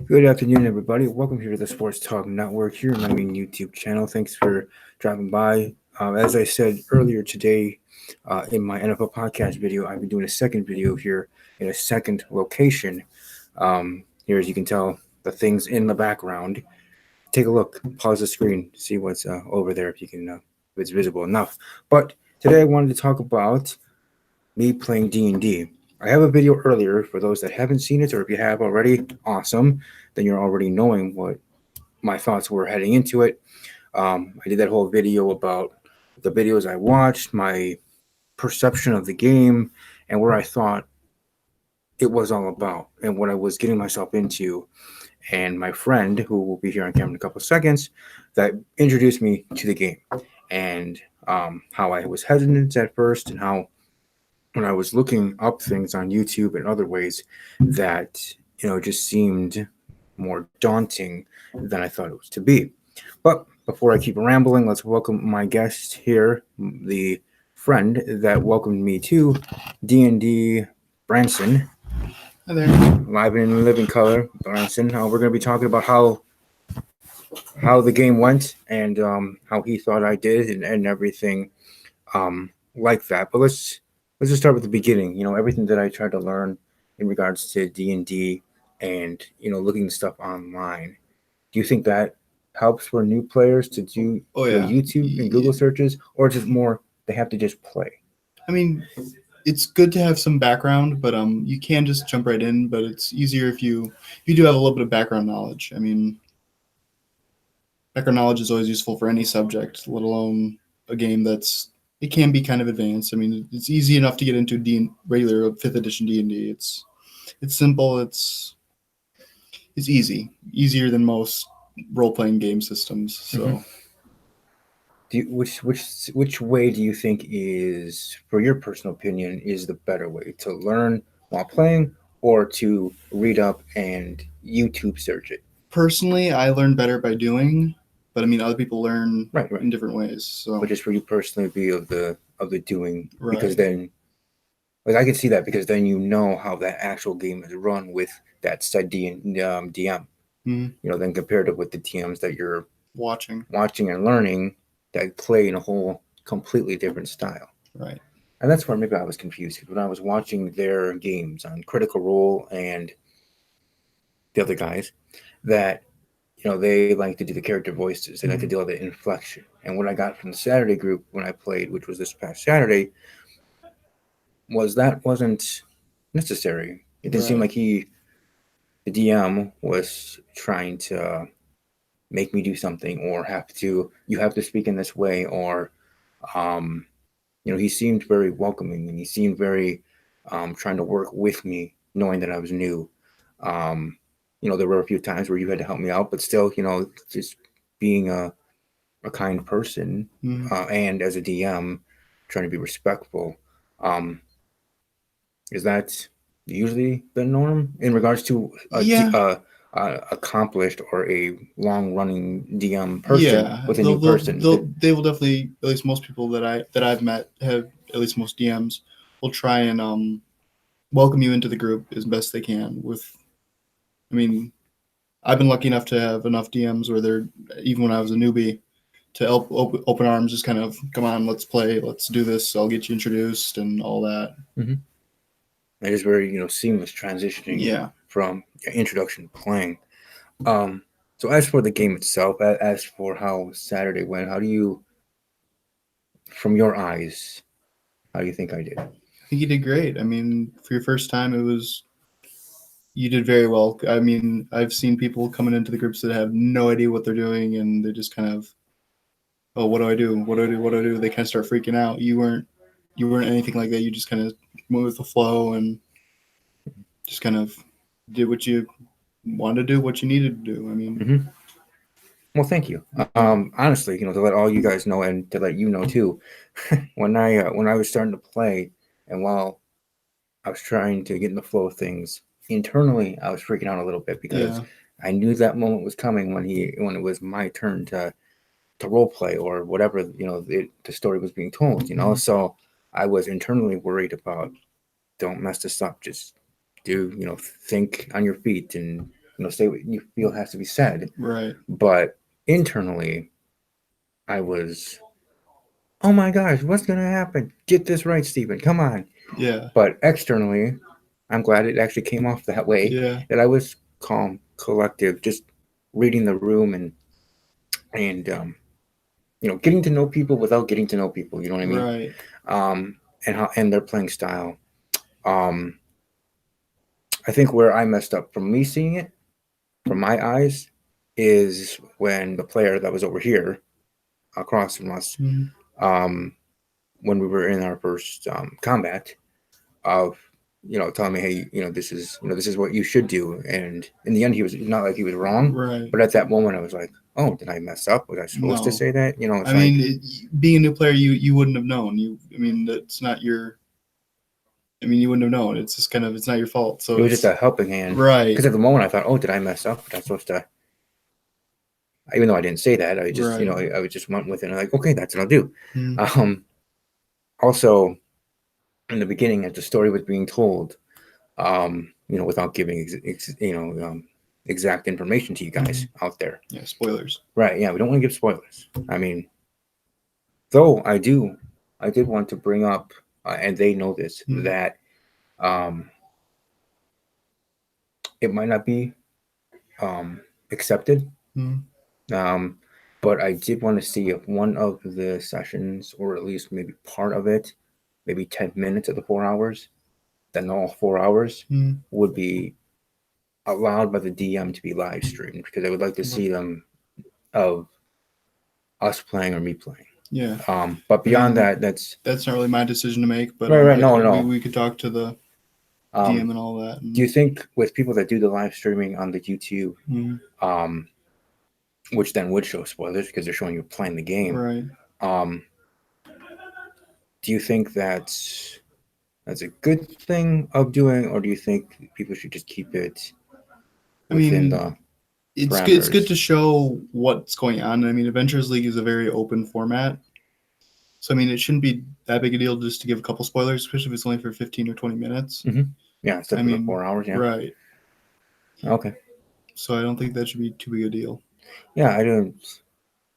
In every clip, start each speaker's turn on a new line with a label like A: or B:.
A: Good afternoon, everybody. Welcome here to the Sports Talk Network here on my main YouTube channel. Thanks for dropping by. As I said earlier today in my NFL podcast video, I've been doing a second video here in a second location. Here, as you can tell, the things in the background. Take a look, pause the screen, see what's over there if you can, if it's visible enough. But today I wanted to talk about me playing D&D. I have a video earlier for those that haven't seen it, or if you have already, awesome. Then you're already knowing what my thoughts were heading into it. I did that whole video about the videos I watched, my perception of the game, and where I thought it was all about, and what I was getting myself into. And my friend, who will be here on camera in a couple of seconds, that introduced me to the game, and how I was hesitant at first, and how when I was looking up things on YouTube and other ways that just seemed more daunting than I thought it was to be. But before I keep rambling, let's welcome my guest here, the friend that welcomed me to D&D, Branson.
B: Hi there.
A: Live and in living color, Branson. We're going to be talking about how the game went and how he thought I did and everything like that. But let's just start with the beginning. Everything that I tried to learn in regards to D&D and looking stuff online. Do you think that helps for new players to do
B: Oh yeah.
A: YouTube and Google searches, or just more they have to just play?
B: I mean, it's good to have some background, but you can just jump right in. But it's easier if you do have a little bit of background knowledge. I mean, background knowledge is always useful for any subject, let alone a game it can be kind of advanced. I mean, it's easy enough to get into regular fifth edition D&D. It's simple. It's easier than most role playing game systems. So.
A: Mm-hmm. Which way do you think is, for your personal opinion, is the better way to learn while playing, or to read up and YouTube search it?
B: Personally, I learn better by doing, but I mean, other people learn
A: Right.
B: in different ways. So,
A: but just for you personally, be of the doing,
B: right.
A: because then, like, I can see that, because then how that actual game is run with that said DM.
B: Mm-hmm.
A: Then compared to with the DMs that you're
B: watching
A: and learning, that play in a whole completely different style.
B: Right.
A: And that's where maybe I was confused, because when I was watching their games on Critical Role and the other guys, that they like to do the character voices, they like to do all the inflection. And what I got from the Saturday group when I played, which was this past Saturday, was that wasn't necessary. It didn't seem like the DM, was trying to make me do something, or you have to speak in this way, or um, he seemed very welcoming, and he seemed very trying to work with me, knowing that I was new. Um, there were a few times where you had to help me out, but still, just being a kind person, and as a DM, trying to be respectful. Um, is that usually the norm in regards to accomplished or a long running DM person with a new person?
B: They will definitely, at least most people that I've met have, at least most DMs will try and welcome you into the group as best they can. I mean, I've been lucky enough to have enough DMs where they're, even when I was a newbie, to help open arms, just kind of, come on, let's play, let's do this, I'll get you introduced and all that.
A: Mm-hmm. It is very seamless transitioning from introduction to playing. So as for the game itself, as for how Saturday went, how do you, from your eyes, how do you think I did?
B: I think you did great. I mean, for your first time, you did very well. I mean, I've seen people coming into the groups that have no idea what they're doing, and they just kind of, oh, what do I do? What do I do? What do I do? They kind of start freaking out. You weren't anything like that. You just kind of went with the flow and just kind of did what you wanted to do, what you needed to do. I mean,
A: mm-hmm. Well, thank you. Honestly, to let all you guys know, and to let you know too, when I was starting to play, and while I was trying to get in the flow of things internally, I was freaking out a little bit, because I knew that moment was coming when it was my turn to role play, or whatever the story was being told. So I was internally worried about, don't mess this up, just do think on your feet, and say what you feel has to be said.
B: Right.
A: But internally, I was, oh my gosh, what's gonna happen? Get this right, Stephen. Come on.
B: Yeah.
A: But externally, I'm glad it actually came off that way.
B: Yeah.
A: That I was calm, collective, just reading the room and getting to know people without getting to know people. You know what I mean?
B: Right.
A: Um, and their playing style. Um, I think where I messed up from me seeing it from my eyes is when the player that was over here across from us,
B: Mm.
A: um, when we were in our first combat, of telling me, hey, this is what you should do. And in the end, he was not like he was wrong,
B: Right.
A: but at that moment, I was like, oh, did I mess up? Was I supposed to
B: No.
A: say that? It's
B: I
A: like
B: mean, being a new player, you wouldn't have known. I mean, that's not your. I mean, you wouldn't have known. It's just kind of, it's not your fault.
A: it
B: So
A: was just
B: it's
A: a helping hand.
B: right.
A: Because at the moment, I thought, oh, did I mess up? Was I supposed to? Even though I didn't say that, I just
B: Right.
A: I just went with it. And I'm like, okay, that's what I'll do.
B: Mm.
A: Also, in the beginning, as the story was being told, without giving exact information to you guys out there.
B: Yeah. Spoilers.
A: Right? Yeah, we don't want to give spoilers. I mean, though I did want to bring up, and they know this,
B: Mm.
A: that um, it might not be accepted.
B: Mm.
A: Um, but I did want to see if one of the sessions, or at least maybe part of it, maybe 10 minutes of the 4 hours, then all 4 hours,
B: Mm.
A: would be allowed by the DM to be live streamed, because I would like to see them of us playing or me playing.
B: Yeah.
A: But beyond
B: mean,
A: that, that's
B: not really my decision to make, but
A: right. No.
B: we could talk to the DM and all that.
A: Do you think with people that do the live streaming on the YouTube, um, which then would show spoilers because they're showing you playing the game,
B: right?
A: Do you think that's a good thing of doing, or do you think people should just keep it
B: I
A: within
B: mean,
A: the
B: it's
A: parameters?
B: It's good to show what's going on. I mean, Adventures League is a very open format, so I mean, it shouldn't be that big a deal just to give a couple spoilers, especially if it's only for 15 or 20 minutes.
A: Yeah, instead of the 4 hours. Yeah.
B: Right.
A: Okay.
B: So I don't think that should be too big a deal.
A: Yeah, I don't.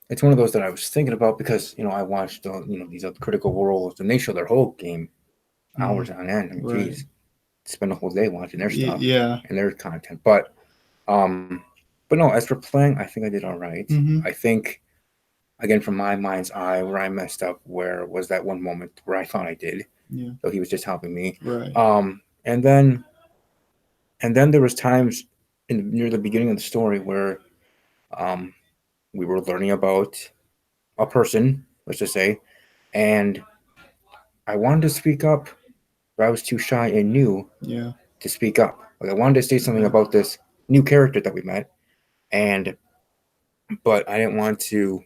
A: It's one of those that I was thinking about because I watched these other Critical Roles, and they show their whole game hours on end. I mean,
B: Right.
A: geez, spend a whole day watching their stuff
B: Yeah.
A: and their content. But no, as for playing, I think I did all right. I think, again, from my mind's eye, where I messed up, where was that one moment where I thought I did.
B: Yeah.
A: So he was just helping me.
B: Right.
A: And then there was times near the beginning of the story where we were learning about a person, let's just say, and I wanted to speak up, but I was too shy and new to speak up. Like, I wanted to say something about this new character that we met, but I didn't want to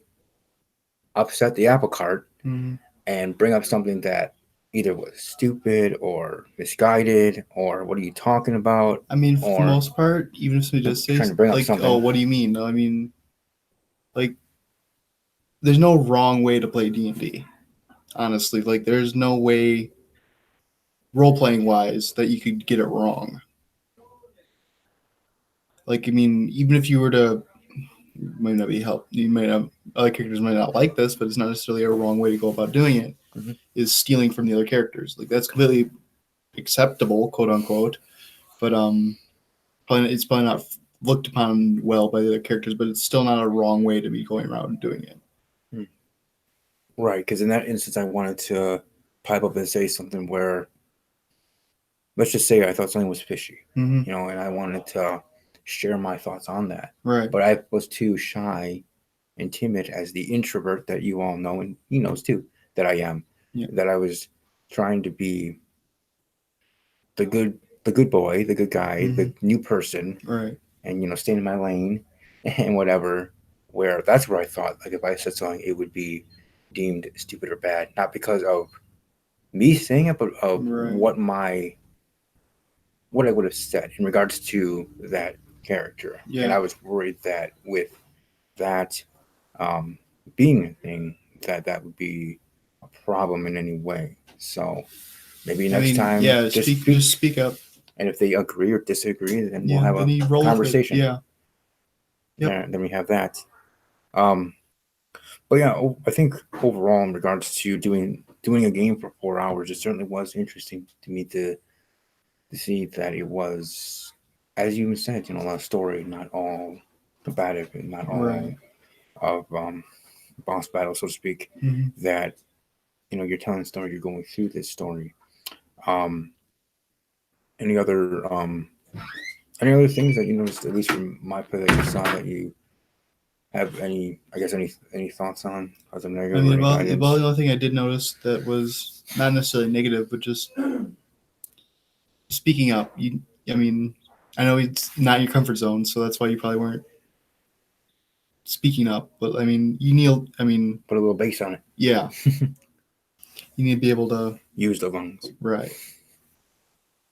A: upset the apple cart and bring up something that either was stupid or misguided, or what are you talking about?
B: I mean, for the
A: or
B: most part, even if somebody does say
A: trying to bring up
B: like,
A: something.
B: "Oh, what do you mean?" I mean, like, there's no wrong way to play D&D. Honestly, like, there's no way role playing wise that you could get it wrong. Like, I mean, even if you were to, might not be help. You might not, other characters might not like this, but it's not necessarily a wrong way to go about doing it. Is stealing from the other characters. Like, that's completely acceptable, quote unquote. But it's probably not looked upon well by the other characters. But it's still not a wrong way to be going around and doing it.
A: Right, because in that instance, I wanted to pipe up and say something where, let's just say I thought something was fishy, and I wanted to share my thoughts on that.
B: Right.
A: But I was too shy and timid as the introvert that you all know, and he knows too that I am.
B: Yeah.
A: That I was trying to be the good boy, the good guy, the new person,
B: right,
A: and stay in my lane and whatever. Where that's where I thought, like, if I said something, it would be deemed stupid or bad, not because of me saying it, but of what I would have said in regards to that character.
B: Yeah.
A: And I was worried that with that being a thing, that would be a problem in any way. So maybe next time,
B: just speak up.
A: and if they agree or disagree, then we'll
B: Yeah,
A: have
B: then
A: a
B: you roll with it.
A: conversation.
B: Yeah. Yep.
A: Yeah, then we have that. Um, but yeah, I think overall, in regards to doing a game for 4 hours, it certainly was interesting to me to see that it was, as you said, a lot of story, not all combative, and not all
B: Right.
A: of boss battle, so to speak.
B: Hmm.
A: That you're telling a story, you're going through this story. Um, any other any other things that you noticed, at least from my play, that you saw that you have any, I guess, any thoughts on as a
B: I
A: negative or
B: mean,
A: any guidance?
B: the only thing I did notice that was not necessarily negative, but just speaking up. I mean, I know it's not your comfort zone, so that's why you probably weren't speaking up. But I mean, you need. I mean,
A: Put a little bass on it.
B: yeah, you need to be able to.
A: Use the lungs.
B: Right.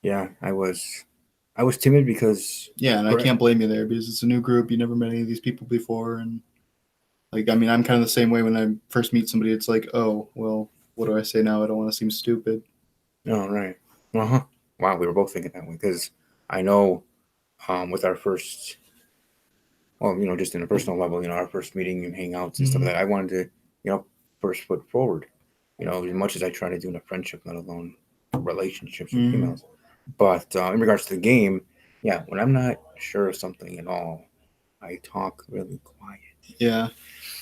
A: Yeah, I was timid because
B: Yeah, and I can't blame you there because it's a new group. You never met any of these people before, and like, I mean, I'm kind of the same way when I first meet somebody. It's like, oh, well, what do I say now? I don't want to seem stupid.
A: Oh, right. Uh-huh. Wow, we were both thinking that way because I know with our first, well, just in a personal level, our first meeting and hangouts and stuff
B: Mm-hmm.
A: like that, I wanted to, first foot forward, as much as I try to do in a friendship, let alone relationships with
B: Mm-hmm.
A: females. But in regards to the game, yeah, when I'm not sure of something at all, I talk really quiet
B: Yeah,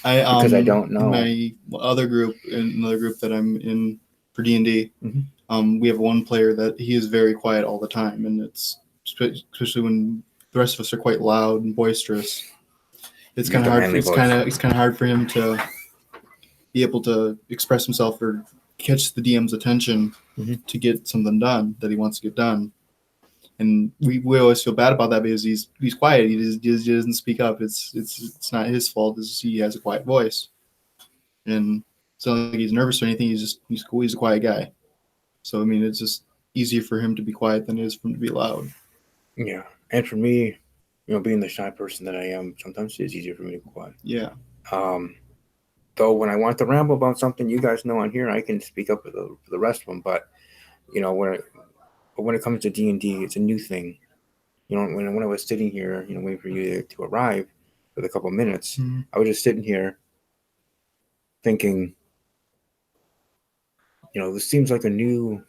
B: I
A: because I don't
B: in
A: know.
B: my other group, in another group that I'm in for D&D,
A: Mm-hmm.
B: we have one player that he is very quiet all the time, and it's especially when the rest of us are quite loud and boisterous. It's
A: Use
B: kind of
A: the
B: hard.
A: manly voice.
B: It's kind of hard for him to be able to express himself or catch the DM's attention
A: Mm-hmm.
B: to get something done that he wants to get done. And we always feel bad about that because he's quiet. He doesn't speak up. It's not his fault. He has a quiet voice, and it's not like he's nervous or anything. He's cool. He's a quiet guy. So I mean, it's just easier for him to be quiet than it is for him to be loud.
A: Yeah, and for me, being the shy person that I am, sometimes it's easier for me to be quiet.
B: Yeah.
A: Um, though when I want to ramble about something, you guys know on here I can speak up for the rest of them. But when it comes to D&D, it's a new thing. When I was sitting here, waiting for you to arrive for the couple of minutes,
B: Mm-hmm.
A: I was just sitting here thinking, this seems like a new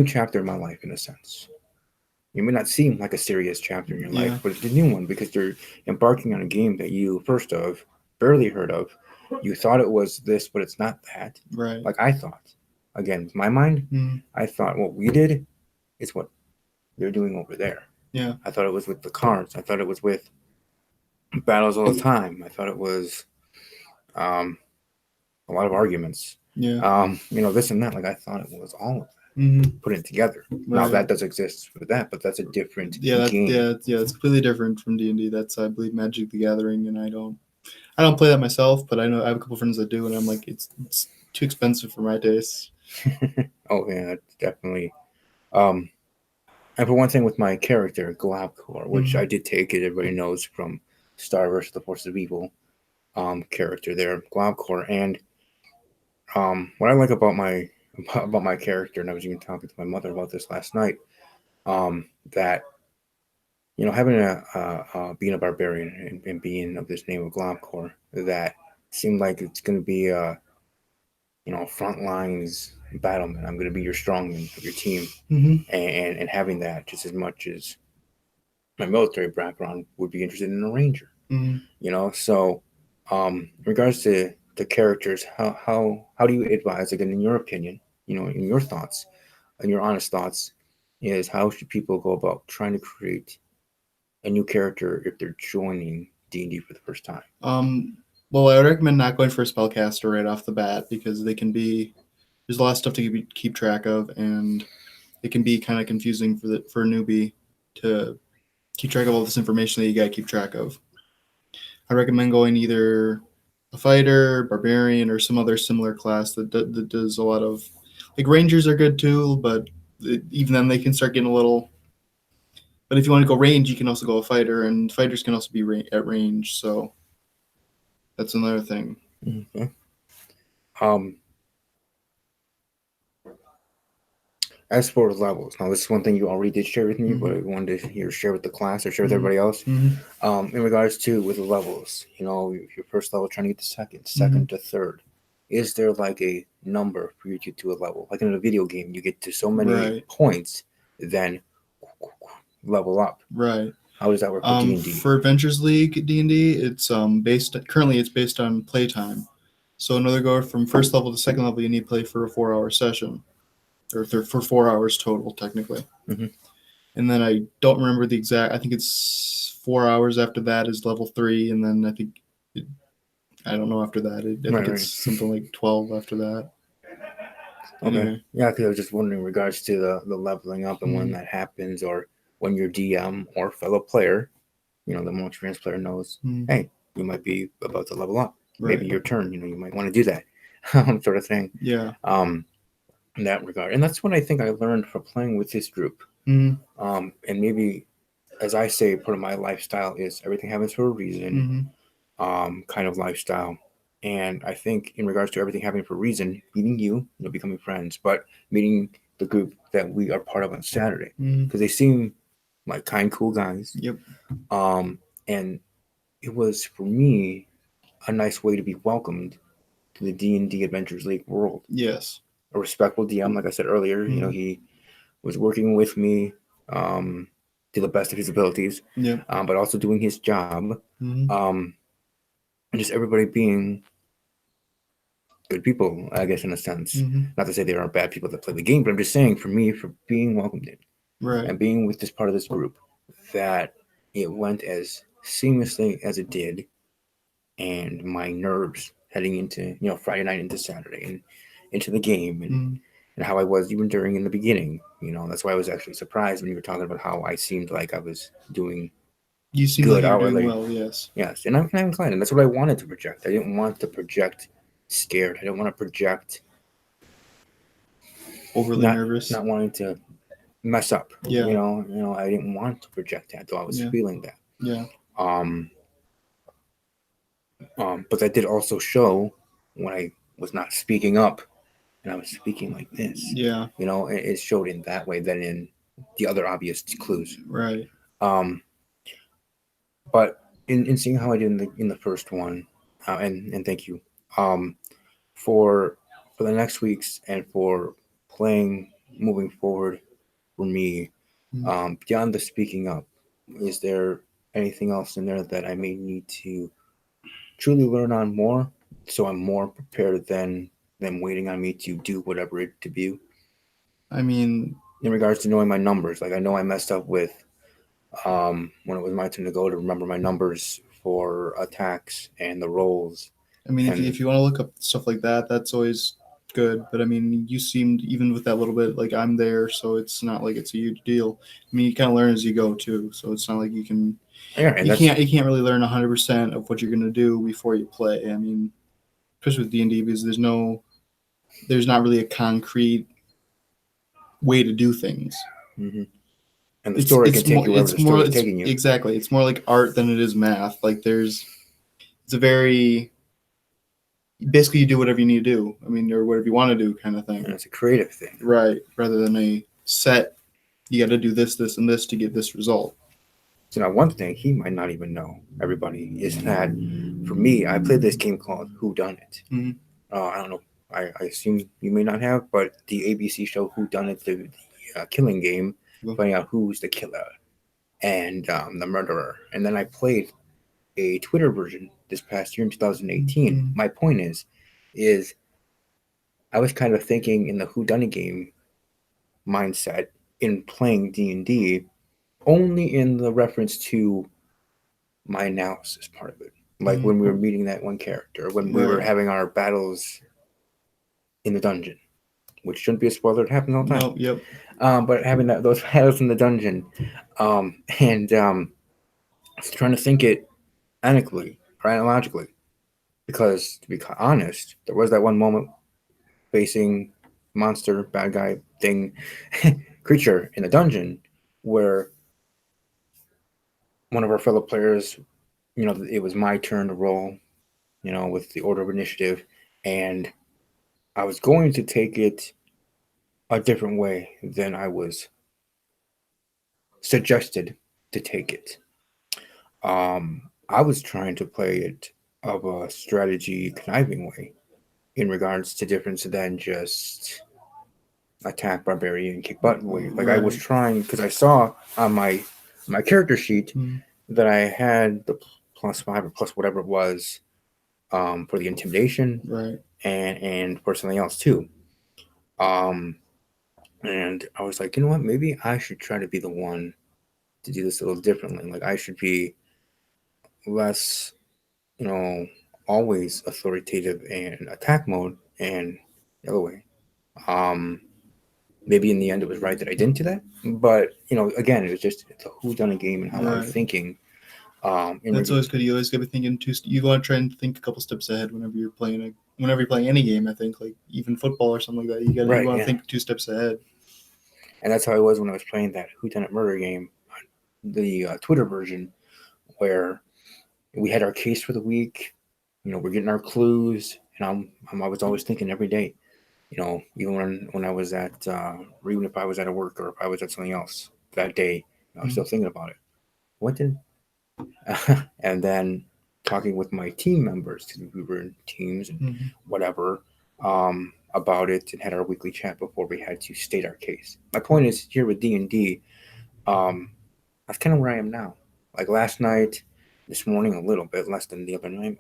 A: chapter in my life in a sense. It may not seem like a serious chapter in your life,
B: Yeah.
A: but it's a new one because you're embarking on a game that you first of barely heard of. You thought it was this, but it's not that.
B: Right.
A: Like I thought. Again, with my mind,
B: Mm-hmm.
A: I thought what we did is what they're doing over there.
B: Yeah.
A: I thought it was with the cards. I thought it was with battles all the time. I thought it was um, a lot of arguments.
B: Yeah.
A: This and that. Like I thought it was all of that
B: Mm-hmm.
A: put it together. Now
B: Right.
A: that does exist for that, but that's a different
B: Yeah.
A: game.
B: It's completely different from D&D. That's, I believe, Magic the Gathering, and I don't play that myself, but I know I have a couple friends that do, and I'm like, it's too expensive for my tastes.
A: Oh yeah, definitely. Um, and for one thing, with my character Glabcore, which
B: Mm-hmm.
A: I did take, as everybody knows from Star vs. the Forces of Evil, character there, Glabcore, and what I like about my character, and I was even talking to my mother about this last night, that having being a barbarian and being of this name of Glabcore, that seemed like it's going to be front lines battleman. I'm going to be your strongman of your team,
B: Mm-hmm.
A: and having that just as much as my military background would be interested in a ranger.
B: Mm-hmm.
A: So in regards to the characters, how do you advise, again, in your opinion, in your thoughts, and your honest thoughts, is how should people go about trying to create a new character if they're joining D&D for the first time?
B: Well, I would recommend not going for a spellcaster right off the bat because there's a lot of stuff to keep track of, and it can be kind of confusing for a newbie to keep track of all this information that you got to keep track of. I recommend going either a fighter, barbarian, or some other similar class that does a lot of, like, rangers are good too, but even then they can start getting a little. But if you want to go range, you can also go a fighter, and fighters can also be at range. So that's another thing.
A: Okay. Um, as for levels, now this is one thing you already did share with me, but I
B: Mhm.
A: wanted to hear share with the class or share with
B: Mhm.
A: everybody else.
B: Mhm.
A: In regards to with the levels, your first level trying to get to second,
B: Mhm.
A: second to third, is there like a number for you to get to a level? Like in a video game, you get to so many
B: Right.
A: points, then level up.
B: Right.
A: How does that work for D&D?
B: For Adventures League D&D, it's based on playtime. So in order to go from first level to second level, you need to play for a 4 hour session, or for 4 hours total technically.
A: Mhm.
B: And then I don't remember the exact. I think it's 4 hours after that is level 3, and then I don't know after that. I think
A: Right,
B: it's
A: right.
B: something like 12 after that.
A: Okay.
B: Anyway.
A: Yeah, because I was just wondering in regards to the leveling up and when
B: Mhm.
A: that happens, or when your DM or fellow player, the more experienced player knows,
B: Mhm.
A: hey, you might be about to level up. Maybe
B: Right.
A: your turn. You might want to do that, sort of thing.
B: Yeah.
A: Um, in that regard, and that's what I think I learned from playing with this group.
B: Mhm.
A: And maybe, as I say, part of my lifestyle is everything happens for a reason.
B: Mhm.
A: Kind of lifestyle. And I think in regards to everything happening for a reason, meeting you, becoming friends, but meeting the group that we are part of on Saturday,
B: Mhm.
A: because they seem like kind, cool guys.
B: Yep.
A: And it was for me a nice way to be welcomed to the D&D Adventures League world.
B: Yes.
A: A respectful DM, like I said earlier,
B: Mhm.
A: he was working with me to the best of his abilities,
B: Yep.
A: but also doing his job.
B: Mhm.
A: And just everybody being good people, I guess, in a sense.
B: Mhm.
A: Not to say there aren't bad people that play the game, but I'm just saying for me, for being welcomed in
B: Right.
A: and being with this part of this group, that it went as seamlessly as it did, and my nerves heading into Friday night into Saturday and into the game,
B: Mhm.
A: and how I was even during in the beginning. That's why I was actually surprised when you were talking about how I seemed like I was doing
B: You seem like
A: good
B: you're doing
A: outwardly.
B: well. Yes.
A: Yes, and I'm inclined, and that's what I wanted to project. I didn't want to project scared. I didn't want to project
B: Overly
A: not
B: nervous.
A: not wanting to mess up.
B: Yeah.
A: I didn't want to project that, though I was
B: Yeah.
A: feeling that.
B: Yeah.
A: Um, but that did also show when I was not speaking up and I was speaking like this.
B: Yeah.
A: It showed in that way than in the other obvious clues.
B: Right.
A: Um, but in seeing how I did in the first one, and thank you, um, for the next weeks and for playing moving forward for me,
B: Mhm.
A: beyond the speaking up, is there anything else in there that I may need to truly learn on more, so I'm more prepared than them waiting on me to do whatever it to be?
B: I mean,
A: In regards to knowing my numbers, like I know I messed up with when it was my turn to go to remember my numbers for attacks and the rolls.
B: if
A: And
B: you want to look up stuff like that, that's always good. But I mean, you seemed even with that little bit like I'm there, so it's not like it's a huge deal. I mean, you kind of learn as you go too, so it's not like you can
A: yeah, and
B: you can't really learn 100% of what you're gonna do before you play. I mean, especially with D&D because there's not really a concrete way to do things.
A: mm-hmm. And the story can take you wherever the story is taking you.
B: Exactly, it's more like art than it is math. Like it's a very basically you do whatever you need to do. I mean, or whatever you want to do, kind of thing.
A: And it's a creative thing.
B: Right, rather than a set. You got to do this, this, and this to get this result.
A: So now one thing he might not even know, everybody, is that for me, I played this game called Who Done It.
B: Mm-hmm.
A: I don't know. I assume you may not have, but the ABC show Who Done It, the killing game, finding out who's the killer and the murderer. And then I played a Twitter version this past year in 2018.
B: Mm-hmm.
A: My point is I was kind of thinking in the Who Done It game mindset in playing D&D, only in the reference to my analysis part of it. Like
B: Mm-hmm.
A: when we were meeting that one character, when we were having our battles in the dungeon, which shouldn't be a spoiler. It happens all the time.
B: No, yep.
A: But having those battles in the dungeon, and trying to think it analytically or analogically, because to be honest, there was that one moment facing monster, bad guy thing, creature in the dungeon where one of our fellow players, it was my turn to roll, with the order of initiative, and I was going to take it a different way than I was suggested to take it. I was trying to play it of a strategy conniving way in regards to difference than just attack barbarian kick butt way. Like I was
B: Right.
A: trying because I saw on my character sheet
B: Mm.
A: that I had the +5 or plus whatever it was for the intimidation
B: Right.
A: and for something else too. Um, and I was like, you know what? Maybe I should try to be the one to do this a little differently. Like I should be less, you know, always authoritative and attack mode and the other way. Um, Maybe in the end it was right that I didn't do that, but again, it was just it's a who done a game and how I'm
B: Right.
A: thinking. In
B: That's
A: reg-
B: always good. You always got to be thinking you want to try and think a couple steps ahead whenever you're playing any game. I think like even football or something like that. You
A: right,
B: want to
A: yeah,
B: think 2 steps ahead.
A: and that's how I was when I was playing that who done it murder game, the Twitter version, where we had our case for the week. We're getting our clues, and I was always thinking every day. Even when I was at, or even if I was at work or if I was at something else that day, I was
B: Mm.
A: still thinking about it. What did, and then talking with my team members because we were in teams and
B: Mm-hmm.
A: whatever about it and had our weekly chat before we had to state our case. My point is here with D&D, um, that's kind of where I am now. Like last night, this morning, a little bit less than the other night,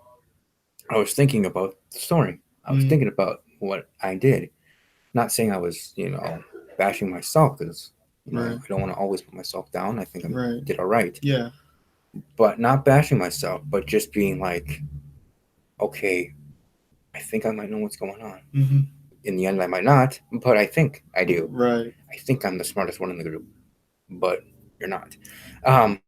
A: I was thinking about the story. I was
B: Mm.
A: thinking about what I did. Not saying I was, bashing myself because,
B: Right.
A: I don't want to always put myself down. I think I
B: Right.
A: did all right.
B: Yeah.
A: But not bashing myself, but just being like, okay, I think I might know what's going on.
B: Mm-hmm.
A: In the end, I might not, but I think I do.
B: Right.
A: I think I'm the smartest one in the group, but you're not. Um,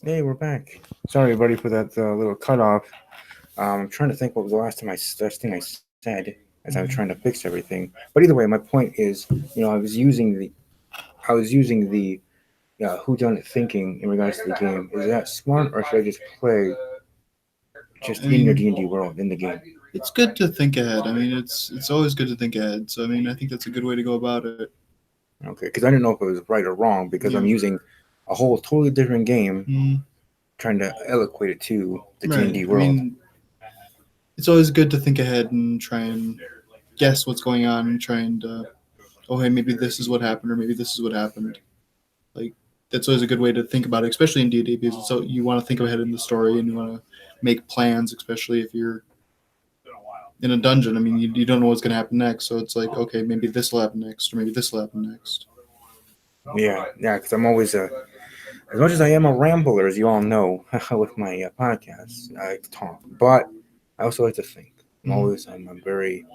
A: Hey, we're back. Sorry, everybody, for that little cutoff. I'm trying to think what was the last thing I said as I was trying to fix everything. But either way, my point is, I was using the whodunit thinking in regards to the game. Is that smart, or should I just play just
B: I
A: in your
B: mean,
A: D&D world in the game?
B: it's good to think ahead. I mean, it's always good to think ahead. So I mean, I think that's a good way to go about it.
A: Okay, because I didn't know if it was right or wrong because I'm
B: Yeah.
A: using a whole totally different game
B: Mm,
A: trying to eloquate it to the
B: right.
A: D&D
B: I
A: world.
B: mean, it's always good to think ahead and try and guess what's going on and try and oh hey, maybe this is what happened or maybe this is what happened. Like that's always a good way to think about it, especially in D&D because so you want to think ahead in the story and you want to make plans, especially if you're in a dungeon. I mean, you don't know what's going to happen next, so it's like okay, maybe this will happen next or maybe this will happen next.
A: Yeah, because I'm always as much as I am a rambler, as you all know, with my podcasts, I like to talk, but I also like to think.
B: Mhm.
A: I'm very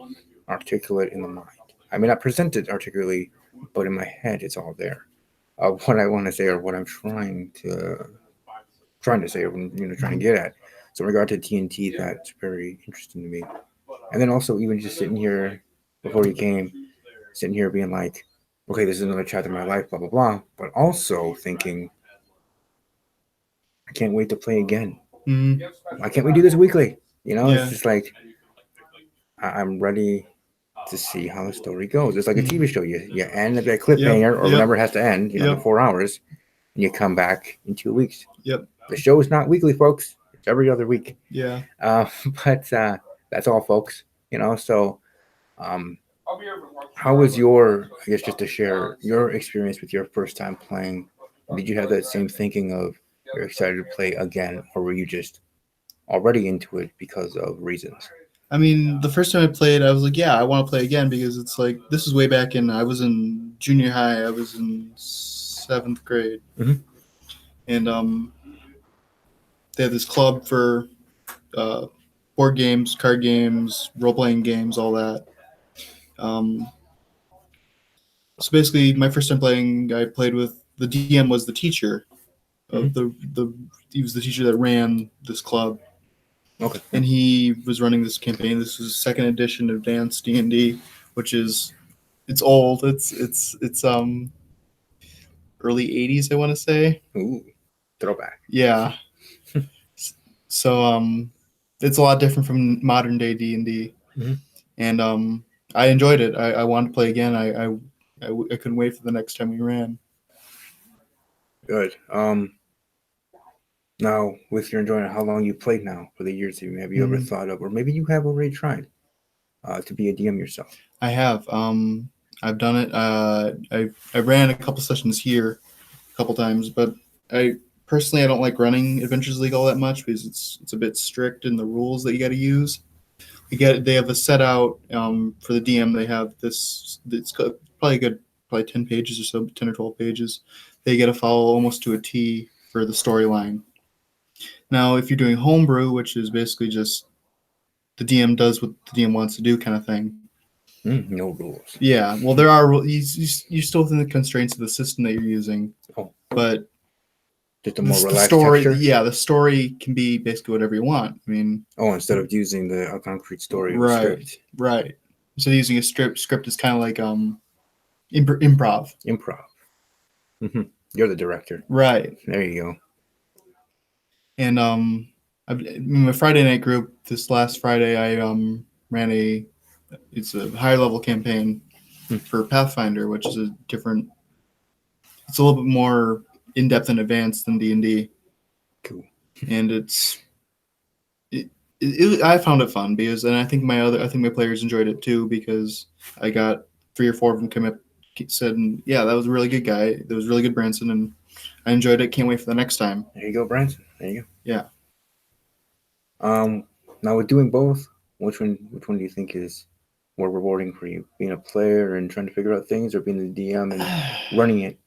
A: articulate in the mind. I may not present it articulately, but in my head, it's all there. What I want to say or what I'm trying to say, or trying to get at. So in regard to TNT, that's very interesting to me. And then also even just sitting here before you came, sitting here being like, okay, this is another chapter of my life, blah blah blah. But also thinking, I can't wait to play again.
B: Mhm.
A: Why can't we do this weekly? It's
B: Yeah.
A: just like I'm ready to see how the story goes. It's like a
B: Mhm.
A: TV show. You end at that
B: Yep.
A: cliffhanger or
B: Yep.
A: whenever it has to end, in
B: Yep.
A: 4 hours, and you come back in 2 weeks.
B: Yep.
A: The show is not weekly, folks. It's every other week.
B: Yeah.
A: Uh, but that's all, folks. So um, how was I guess just to share your experience with your first time playing, did you have that same thinking of you're excited to play again, or were you just already into it because of reasons?
B: I mean, the first time I played, I was like, yeah, I want to play again because it's like this is way back in. I was in junior high. I was in seventh grade,
A: Mhm.
B: and they had this club for uh, board games, card games, role playing games, all that. Um, so basically, my first time playing, I played with the DM was the teacher
A: Mhm.
B: of the he was the teacher that ran this club,
A: Okay. Yeah.
B: and he was running this campaign. This was second edition of Advanced D&D, which is it's old. It's early 80s, I want to say.
A: Ooh, throwback.
B: Yeah. So it's a lot different from modern day D&D.
A: Mhm.
B: And I enjoyed it. I wanted to play again. I couldn't wait for the next time we ran.
A: Good. Now, with your enjoyment, how long you played now for the years? Have you ever
B: Mhm.
A: thought of, or maybe you have already tried, to be a DM yourself?
B: I have. I've done it. I ran a couple sessions here, a couple times, but I personally I don't like running Adventures League all that much because it's a bit strict in the rules that you got to use. They have a set out for the DM. They have this. It's probably good, probably 10 pages or so, 10 or 12 pages. They get to follow almost to a T for the storyline. Now, if you're doing homebrew, which is basically just the DM does what the DM wants to do, kind of thing.
A: No rules.
B: Yeah, well, there are you're still within the constraints of the system that you're using,
A: Oh,
B: but
A: just a more
B: the
A: relaxed
B: story,
A: texture.
B: yeah, the story can be basically whatever you want. I mean,
A: Oh, instead of using a concrete story of a
B: right,
A: script,
B: right. So using a script is kind of like improv.
A: improv. Hmm. You're the director.
B: Right.
A: There you go.
B: And in my Friday night group this last Friday, I ran it's a higher level campaign
A: Hmm.
B: for Pathfinder, which is it's a little bit more in depth and advanced than D&D,
A: Cool.
B: and I found it fun because, and I think my players enjoyed it too because I got 3 or 4 of them come up said, yeah, that was a really good guy. That was really good, Branson, and I enjoyed it. Can't wait for the next time.
A: There you go, Branson. There you
B: Yeah.
A: go. Now with doing both, which one do you think is more rewarding for you? Being a player and trying to figure out things, or being the DM and running it?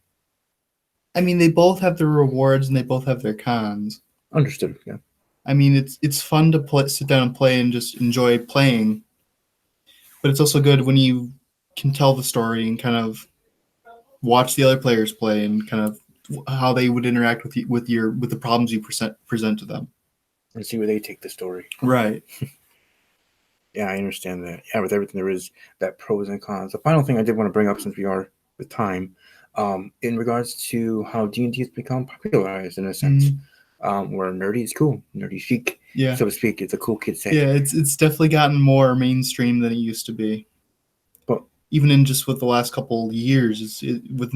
B: I mean, they both have their rewards and they both have their cons.
A: Understood. Yeah.
B: I mean, it's fun to sit down and play and just enjoy playing, but it's also good when you can tell the story and kind of watch the other players play and kind of how they would interact with you, with the problems you present to them.
A: And see where they take the story.
B: Right.
A: Yeah, I understand that. Yeah, with everything there is that pros and cons. The final thing I did want to bring up, since we are with time, in regards to how D&D has become popularized in a sense, where nerdy is cool, nerdy chic,
B: Yeah.
A: so to speak. It's a cool kid set.
B: Yeah, it's definitely gotten more mainstream than it used to be.
A: But
B: even in just with the last couple years, with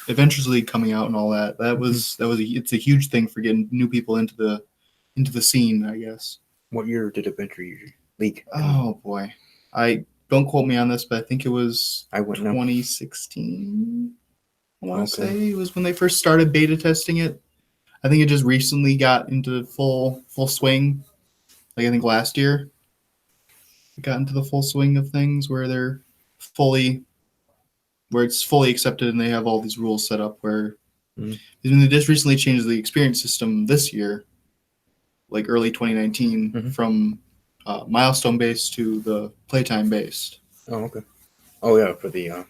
B: Adventures League coming out and all that, it's a huge thing for getting new people into the scene, I guess.
A: what year did Adventure League come out?
B: Oh boy, I don't quote me on this, but I think it was
A: I wouldn't know.
B: 2016. I want to
A: Okay.
B: say it was when they first started beta testing it. I think it just recently got into full swing. Like I think last year, it got into the full swing of things where it's fully accepted and they have all these rules set up where they just recently changed the experience system this year, like early 2019, from milestone based to the playtime based.
A: Oh, okay. Oh, yeah, for the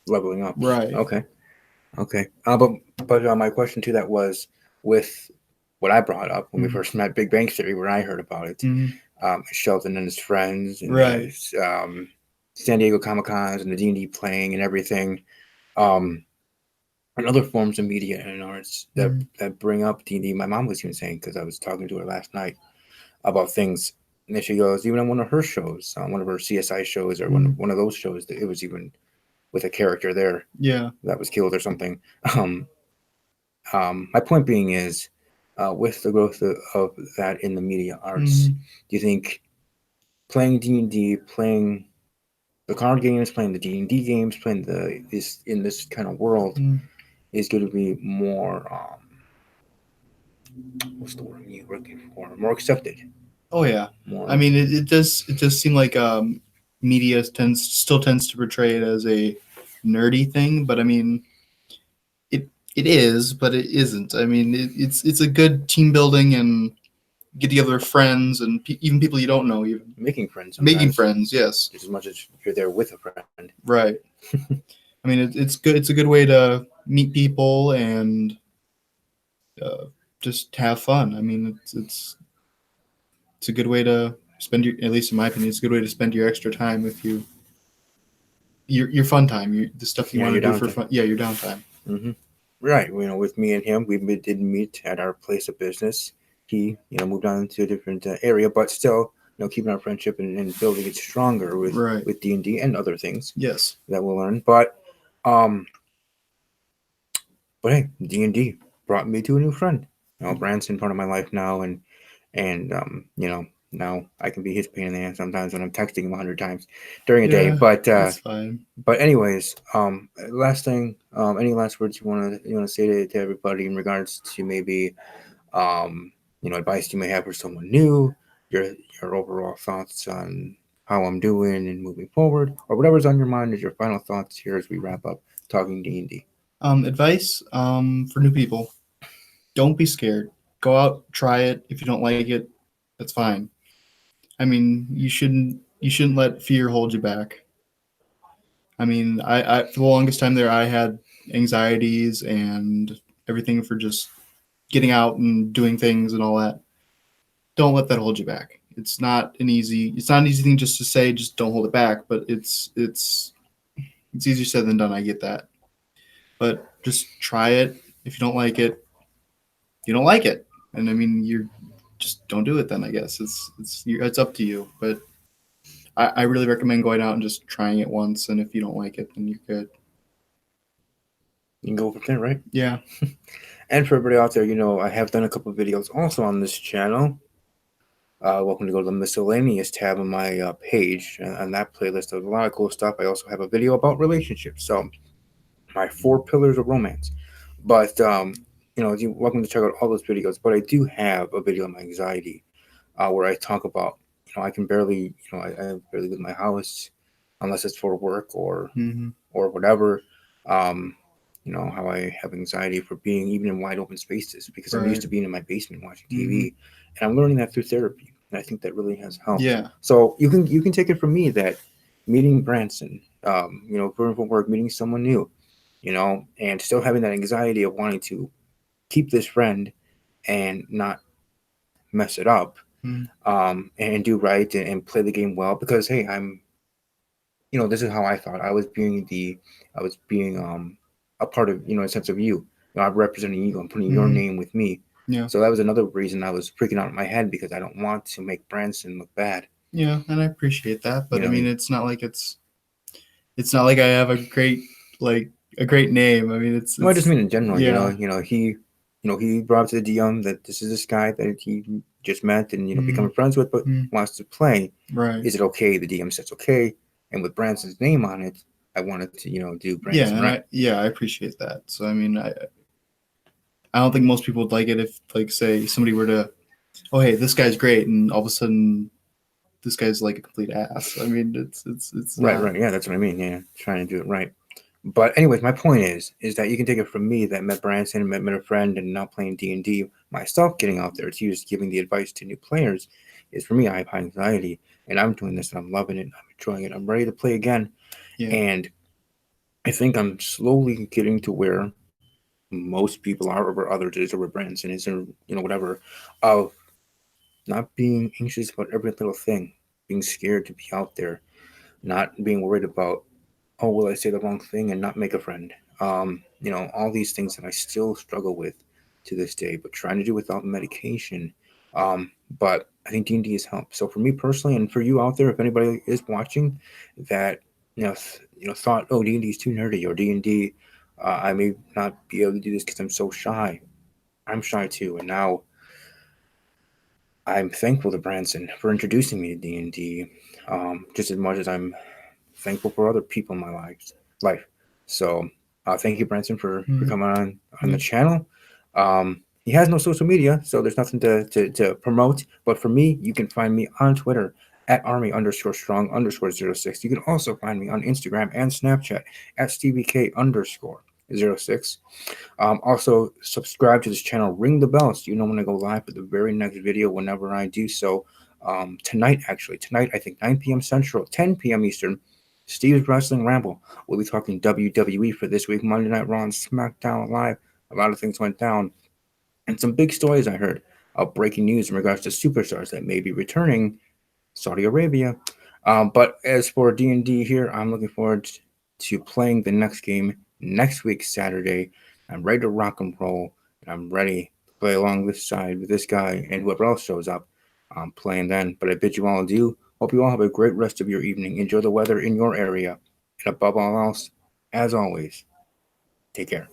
A: leveling up.
B: Right.
A: Okay. But my question to that was, with what I brought up when we first met, Big Bang Theory, where I heard about it, Sheldon and his friends, and
B: Right.
A: San Diego Comic-Cons and the D&D playing and everything, and other forms of media and arts that bring up D&D. My mom was even saying, because I was talking to her last night about things, and she goes, even on one of her shows, on one of her CSI shows, or one of those shows, it was even with a character there that was killed or something. My point being is, with the growth of that in the media arts, do you think playing D&D, playing the card games, playing the D&D games, playing this in this kind of world is going to be more what's the word you're looking for? More accepted.
B: Oh yeah.
A: More.
B: I mean, it does seem like media still tends to portray it as a nerdy thing, but I mean, it is, but it isn't. I mean, it's a good team building and get together with friends and even people you don't know, even
A: making friends.
B: Making friends, yes.
A: Just as much as you're there with a friend.
B: Right. I mean, it's good. It's a good way to meet people and just have fun. I mean, it's a good way to spend at least in my opinion, it's a good way to spend your extra time with your fun time, the stuff you want to do for fun. Yeah, your downtime.
A: Right. With me and him, we did meet at our place of business. He, moved on to a different area, but still, keeping our friendship and building it stronger with D&D and other things.
B: Yes.
A: That we'll learn. But hey, D&D brought me to a new friend. Branson, part of my life now, and now I can be his pain in the ass sometimes when I'm texting him 100 times during a day. But
B: that's fine.
A: But anyways, last thing, any last words you want to say to everybody in regards to maybe advice you may have for someone new, your overall thoughts on how I'm doing and moving forward, or whatever's on your mind is your final thoughts here as we wrap up talking D&D.
B: Advice for new people: don't be scared. Go out, try it. If you don't like it, that's fine. I mean, you shouldn't let fear hold you back. I mean, I for the longest time there, I had anxieties and everything for just getting out and doing things and all that. Don't let that hold you back. It's not an easy thing just to say, just don't hold it back, but it's easier said than done. I get that. But just try it. If you don't like it, you don't like it. And I mean, you're just don't do it then, I guess. It's up to you. But I really recommend going out and just trying it once, and if you don't like it, then you're good.
A: You can go from there, right?
B: Yeah.
A: And for everybody out there, I have done a couple of videos also on this channel. Welcome to go to the miscellaneous tab on my page. On that playlist, there's a lot of cool stuff. I also have a video about relationships. So my 4 pillars of romance. But you're welcome to check out all those videos. But I do have a video on my anxiety, where I talk about, I can barely, I barely leave my house unless it's for work or whatever. How I have anxiety for being even in wide open spaces because I'm used to being in my basement watching TV, and I'm learning that through therapy. And I think that really has helped.
B: Yeah.
A: So you can take it from me that meeting Branson, going for work, meeting someone new, and still having that anxiety of wanting to keep this friend and not mess it up,
B: Mm.
A: and do right and play the game well because hey, this is how I thought I was being a part of, a sense of you. I'm representing you. I'm putting your
B: Mm.
A: name with me.
B: Yeah.
A: So that was another reason I was freaking out in my head because I don't want to make Branson look bad.
B: Yeah, and I appreciate that,
A: You
B: but I
A: know,
B: mean, it's not like I have like a great name. I mean,
A: I just mean in general.
B: yeah.
A: He brought up to the DM that this is this guy that he just met and
B: Mm.
A: becoming friends with, but
B: Mm.
A: wants to play.
B: Right.
A: Is it okay? The DM says okay, and with Branson's name on it, I wanted to do
B: Yeah,
A: Branson
B: and
A: right.
B: I appreciate that. So I mean, I don't think most people would like it if, like, say somebody were to, oh hey, this guy's great, and all of a sudden this guy's like a complete ass. I mean, it's
A: Right,
B: not.
A: right. Yeah, that's what I mean. Yeah, trying to do it right. But anyways, my point is that you can take it from me that met Branson, met a friend, and now playing D&D myself, getting out there to just giving the advice to new players. Is for me, I have high anxiety, and I'm doing this, and I'm loving it, I'm enjoying it, I'm ready to play again,
B: Yeah.
A: and I think I'm slowly getting to where most people are, or where others is, or where Branson is, or whatever, of not being anxious about every little thing, being scared to be out there, not being worried about, oh, will I say the wrong thing and not make a friend? All these things that I still struggle with to this day, but trying to do without medication. But I think D&D has helped. So for me personally, and for you out there, if anybody is watching that, thought, oh, D&D is too nerdy, or D&D, I may not be able to do this because I'm so shy. I'm shy too, and now I'm thankful to Branson for introducing me to D&D, just as much as I'm thankful for other people in my life. So thank you, Branson, for
B: Mm.
A: coming on the
B: Yeah.
A: channel. He has no social media, so there's nothing to promote. But for me, you can find me on Twitter at army_strong_06. You can also find me on Instagram and Snapchat at stevek_06. Also, subscribe to this channel, ring the bell so you know when I go live for the very next video whenever I do so. Tonight, actually, I think 9 p.m. Central, 10 p.m. Eastern, Steve's Wrestling Ramble. We'll be talking WWE for this week, Monday Night Raw and SmackDown Live. A lot of things went down, and some big stories I heard of breaking news in regards to superstars that may be returning Saudi Arabia. But as for D&D here, I'm looking forward to playing the next game next week, Saturday. I'm ready to rock and roll, and I'm ready to play along this side with this guy and whoever else shows up. I'm playing then. But I bid you all adieu. Hope you all have a great rest of your evening. Enjoy the weather in your area. And above all else, as always, take care.